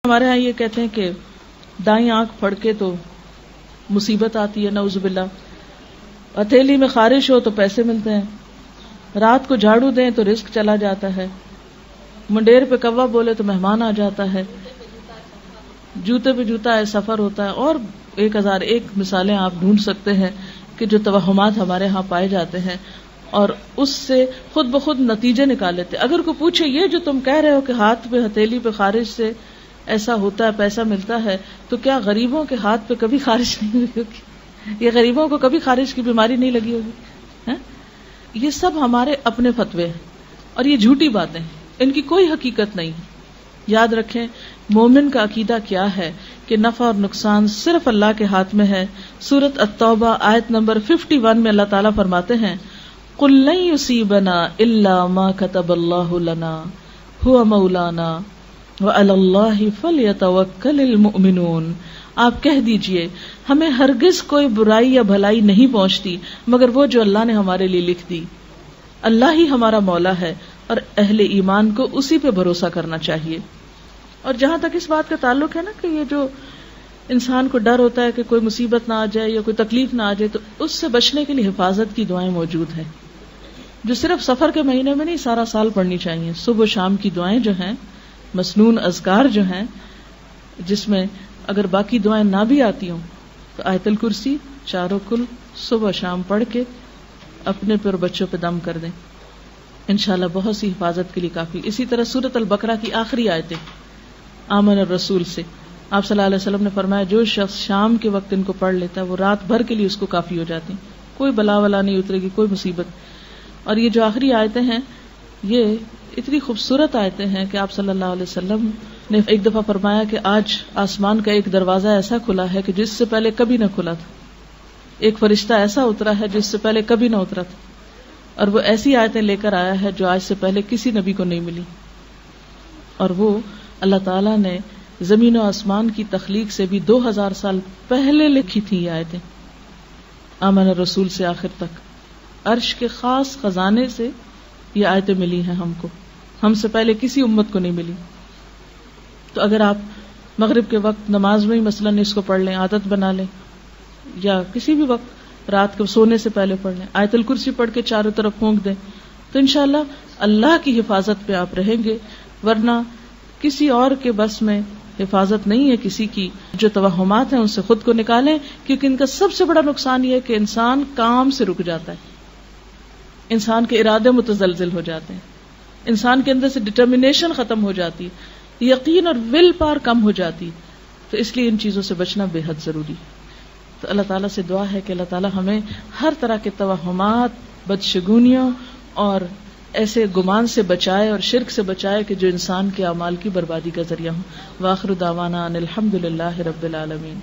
ہمارے ہاں یہ کہتے ہیں کہ دائیں آنکھ پھڑ کے تو مصیبت آتی ہے، نعوذ باللہ. ہتھیلی میں خارش ہو تو پیسے ملتے ہیں، رات کو جھاڑو دیں تو رزق چلا جاتا ہے، منڈیر پہ کوا بولے تو مہمان آ جاتا ہے، جوتے پہ جوتا ہے سفر ہوتا ہے، اور 1001 مثالیں آپ ڈھونڈ سکتے ہیں کہ جو توہمات ہمارے ہاں پائے جاتے ہیں اور اس سے خود بخود نتیجے نکال لیتے. اگر کوئی پوچھے یہ جو تم کہہ رہے ہو کہ ہاتھ پہ ہتھیلی پہ خارش سے ایسا ہوتا ہے پیسہ ملتا ہے، تو کیا غریبوں کے ہاتھ پہ کبھی خارش نہیں ہوئی ہوگی؟ یہ غریبوں کو کبھی خارش کی بیماری نہیں لگی ہوگی؟ یہ سب ہمارے اپنے فتوے ہیں اور یہ جھوٹی باتیں ہیں، ان کی کوئی حقیقت نہیں. یاد رکھیں مومن کا عقیدہ کیا ہے کہ نفع اور نقصان صرف اللہ کے ہاتھ میں ہے. سورۃ التوبہ آیت نمبر 51 میں اللہ تعالیٰ فرماتے ہیں قُل لَن يُصِيبَنَا إِلَّا مَا كَتَبَ اللَّهُ لَنَا هُوَ مَوْلَانَا وَعَلَى اللَّهِ فَلْيَتَوَكَّلِ الْمُؤْمِنُونَ. آپ کہہ دیجئے ہمیں ہرگز کوئی برائی یا بھلائی نہیں پہنچتی مگر وہ جو اللہ نے ہمارے لیے لکھ دی. اللہ ہی ہمارا مولا ہے اور اہل ایمان کو اسی پہ بھروسہ کرنا چاہیے. اور جہاں تک اس بات کا تعلق ہے نا کہ یہ جو انسان کو ڈر ہوتا ہے کہ کوئی مصیبت نہ آ جائے یا کوئی تکلیف نہ آ جائے، تو اس سے بچنے کے لیے حفاظت کی دعائیں موجود ہیں جو صرف سفر کے مہینے میں نہیں سارا سال پڑھنی چاہیے. صبح و شام کی دعائیں جو ہیں، مسنون اذکار جو ہیں، جس میں اگر باقی دعائیں نہ بھی آتی ہوں تو آیت الکرسی چاروں کل صبح و شام پڑھ کے اپنے پر بچوں پہ دم کر دیں، انشاءاللہ بہت سی حفاظت کے لیے کافی. اسی طرح سورۃ البقرہ کی آخری آیتیں آمن الرسول سے آپ صلی اللہ علیہ وسلم نے فرمایا جو شخص شام کے وقت ان کو پڑھ لیتا ہے وہ رات بھر کے لیے اس کو کافی ہو جاتی، کوئی بلا ولا نہیں اترے گی، کوئی مصیبت. اور یہ جو آخری آیتیں ہیں یہ اتنی خوبصورت آیتیں ہیں کہ آپ صلی اللہ علیہ وسلم نے ایک دفعہ فرمایا کہ آج آسمان کا ایک دروازہ ایسا کھلا ہے کہ جس سے پہلے کبھی نہ کھلا تھا، ایک فرشتہ ایسا اترا ہے جس سے پہلے کبھی نہ اترا تھا، اور وہ ایسی آیتیں لے کر آیا ہے جو آج سے پہلے کسی نبی کو نہیں ملی. اور وہ اللہ تعالیٰ نے زمین و آسمان کی تخلیق سے بھی 2000 سال پہلے لکھی تھی یہ آیتیں. آمن الرسول سے آخر تک عرش کے خاص خزانے سے یہ آیتیں ملی ہیں ہم کو، ہم سے پہلے کسی امت کو نہیں ملی. تو اگر آپ مغرب کے وقت نماز میں ہی مثلاً اس کو پڑھ لیں، عادت بنا لیں، یا کسی بھی وقت رات کو سونے سے پہلے پڑھ لیں، آیت الکرسی پڑھ کے چاروں طرف پھونک دیں، تو انشاءاللہ اللہ کی حفاظت پہ آپ رہیں گے. ورنہ کسی اور کے بس میں حفاظت نہیں ہے کسی کی. جو توہمات ہیں ان سے خود کو نکالیں، کیونکہ ان کا سب سے بڑا نقصان یہ ہے کہ انسان کام سے رک جاتا ہے، انسان کے ارادے متزلزل ہو جاتے ہیں، انسان کے اندر سے ڈٹرمنیشن ختم ہو جاتی، یقین اور ول پاور کم ہو جاتی. تو اس لیے ان چیزوں سے بچنا بے حد ضروری. تو اللہ تعالیٰ سے دعا ہے کہ اللہ تعالیٰ ہمیں ہر طرح کے توہمات، بدشگونیوں اور ایسے گمان سے بچائے اور شرک سے بچائے کہ جو انسان کے اعمال کی بربادی کا ذریعہ ہوں. وآخر دعوانا ان الحمد للہ رب العالمین.